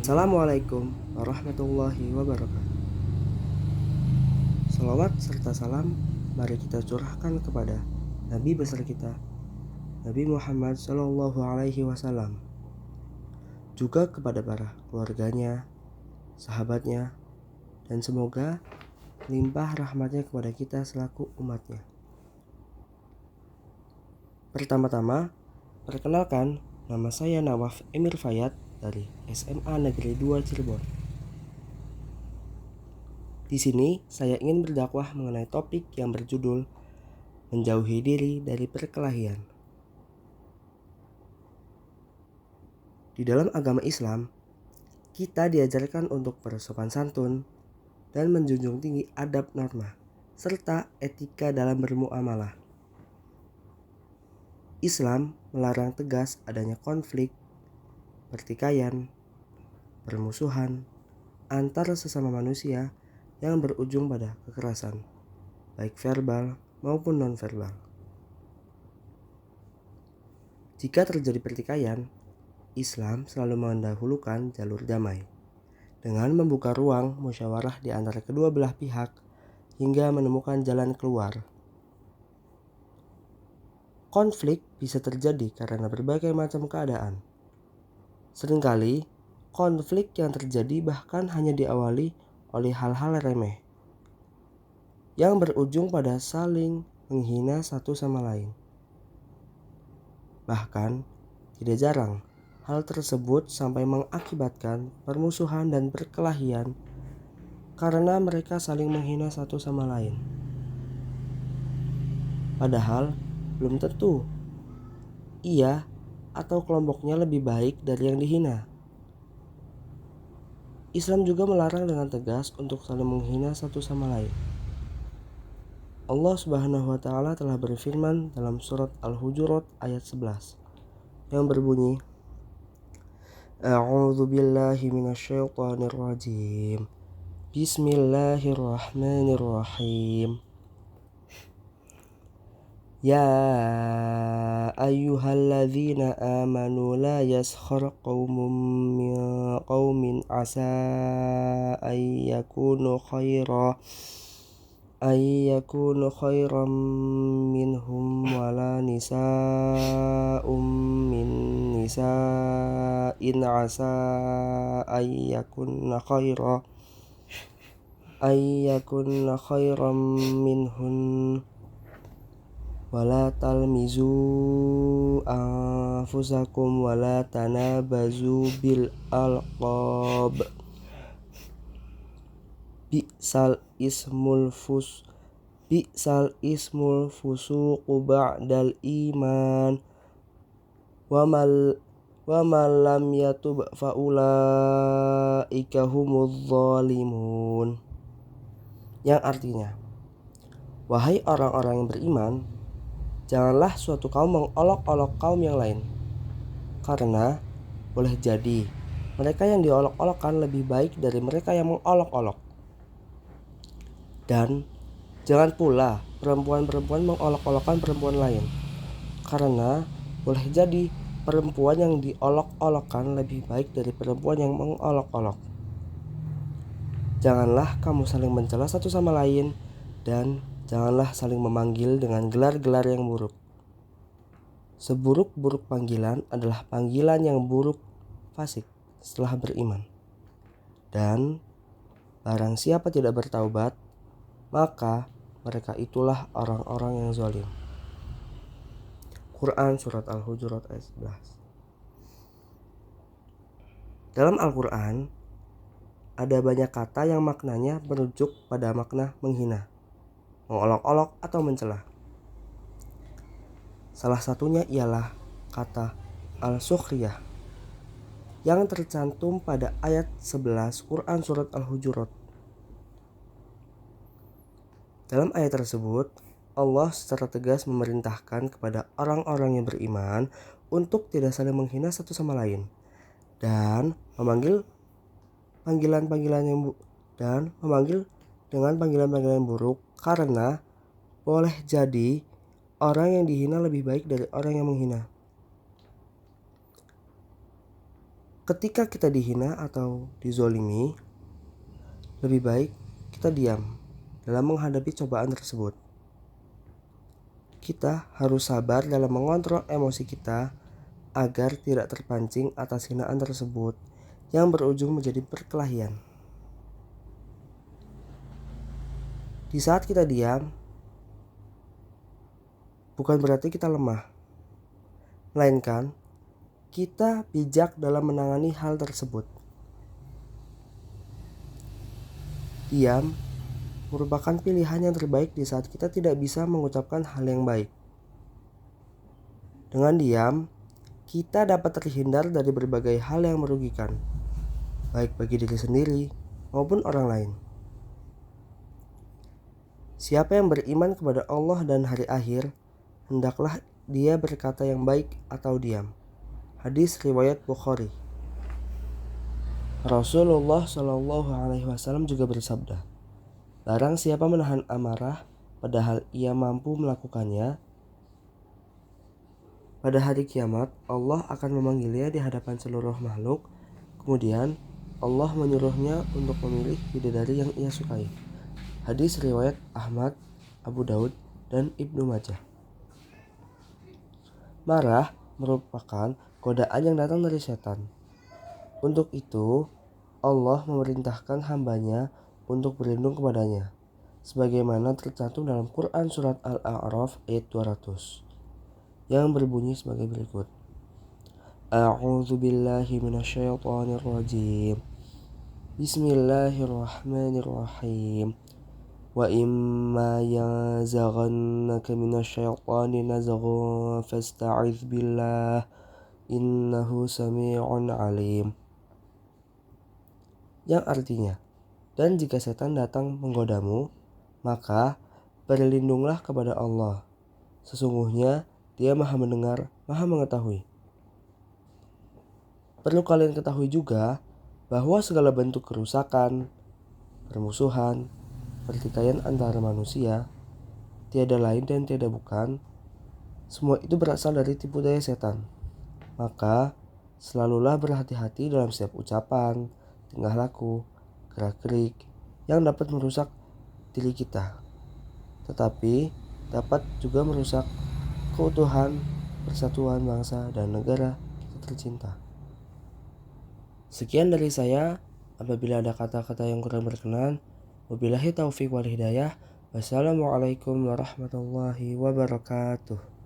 Assalamualaikum warahmatullahi wabarakatuh. Salawat serta salam mari kita curahkan kepada Nabi besar kita, Nabi Muhammad Shallallahu Alaihi Wasallam, juga kepada para keluarganya, sahabatnya, dan semoga limpah rahmatnya kepada kita selaku umatnya. Pertama-tama, perkenalkan, nama saya Nawaf Emir Fayat dari SMA Negeri 2 Cirebon. Di sini saya ingin berdakwah mengenai topik yang berjudul menjauhi diri dari perkelahian. Di dalam agama Islam, kita diajarkan untuk bersopan santun dan menjunjung tinggi adab norma serta etika dalam bermuamalah. Islam melarang tegas adanya konflik, pertikaian, permusuhan antar sesama manusia yang berujung pada kekerasan, baik verbal maupun non-verbal. Jika terjadi pertikaian, Islam selalu mendahulukan jalur damai dengan membuka ruang musyawarah di antara kedua belah pihak hingga menemukan jalan keluar. Konflik bisa terjadi karena berbagai macam keadaan. Seringkali, konflik yang terjadi bahkan hanya diawali oleh hal-hal remeh yang berujung pada saling menghina satu sama lain. Bahkan, tidak jarang hal tersebut sampai mengakibatkan permusuhan dan perkelahian karena mereka saling menghina satu sama lain. Padahal, belum tentu ia atau kelompoknya lebih baik dari yang dihina. Islam juga melarang dengan tegas untuk saling menghina satu sama lain. Allah Subhanahu wa taala telah berfirman dalam surat Al-Hujurat ayat 11 yang berbunyi, A'udzu billahi minasyaitonir rajim. Bismillahirrahmanirrahim. Ya ayyuhalladzina amanu la yaskhar qaumun min qaumin asa ayyakunu khairan minhum wala nisa'um min nisa'in asa ayyakunna khairan minhun wala talmizu anfusakum wala tanabazu bil alqab bi'sal ismul fusuqu ba'dal iman wa man lam yatub fa ulaika humudz zalimun, yang artinya, wahai orang-orang yang beriman, janganlah suatu kaum mengolok-olok kaum yang lain, karena boleh jadi mereka yang diolok-olokkan lebih baik dari mereka yang mengolok-olok. Dan jangan pula perempuan-perempuan mengolok-olokkan perempuan lain, karena boleh jadi perempuan yang diolok-olokkan lebih baik dari perempuan yang mengolok-olok. Janganlah kamu saling mencela satu sama lain, dan janganlah saling memanggil dengan gelar-gelar yang buruk. Seburuk-buruk panggilan adalah panggilan yang buruk fasik setelah beriman. Dan barang siapa tidak bertaubat, maka mereka itulah orang-orang yang zalim. Quran Surat Al-Hujurat ayat 11. Dalam Al-Quran, ada banyak kata yang maknanya merujuk pada makna menghina, mengolok-olok atau mencela. Salah satunya ialah kata al-sukhriyah yang tercantum pada ayat 11 Quran Surat Al-Hujurat. Dalam ayat tersebut, Allah secara tegas memerintahkan kepada orang-orang yang beriman untuk tidak saling menghina satu sama lain dan memanggil dengan panggilan-panggilan buruk, karena boleh jadi orang yang dihina lebih baik dari orang yang menghina. Ketika kita dihina atau dizolimi, lebih baik kita diam dalam menghadapi cobaan tersebut. Kita harus sabar dalam mengontrol emosi kita agar tidak terpancing atas hinaan tersebut yang berujung menjadi perkelahian. Di saat kita diam, bukan berarti kita lemah, melainkan kita bijak dalam menangani hal tersebut. Diam merupakan pilihan yang terbaik di saat kita tidak bisa mengucapkan hal yang baik. Dengan diam, kita dapat terhindar dari berbagai hal yang merugikan, baik bagi diri sendiri maupun orang lain. Siapa yang beriman kepada Allah dan hari akhir, hendaklah dia berkata yang baik atau diam. Hadis riwayat Bukhari. Rasulullah Shallallahu Alaihi Wasallam juga bersabda, barang siapa menahan amarah padahal ia mampu melakukannya, pada hari kiamat Allah akan memanggilnya di hadapan seluruh makhluk. Kemudian Allah menyuruhnya untuk memilih bidadari yang ia sukai. Hadis riwayat Ahmad, Abu Daud, dan Ibnu Majah. Marah merupakan godaan yang datang dari setan. Untuk itu, Allah memerintahkan hambanya untuk berlindung kepadanya, sebagaimana tercantum dalam Quran Surat Al-A'raf ayat 200, yang berbunyi sebagai berikut. A'udzu billahi minasyaitonir rajim. Bismillahirrahmanirrahim. Wa imma yanzaghannaka minasyaitani nazghun fasta'iz billah innahu samii'un 'alim. Yang artinya, dan jika setan datang menggodamu, maka berlindunglah kepada Allah. Sesungguhnya Dia Maha Mendengar, Maha Mengetahui. Perlu kalian ketahui juga bahwa segala bentuk kerusakan, permusuhan, pertikaian antara manusia, tiada lain dan tiada bukan, semua itu berasal dari tipu daya setan. Maka selalulah berhati-hati dalam setiap ucapan, tingkah laku, gerak-gerik yang dapat merusak diri kita, tetapi dapat juga merusak keutuhan, persatuan bangsa dan negara kita tercinta. Sekian dari saya. Apabila ada kata-kata yang kurang berkenan, wabillahi taufiq wal hidayah. Wassalamualaikum warahmatullahi wabarakatuh.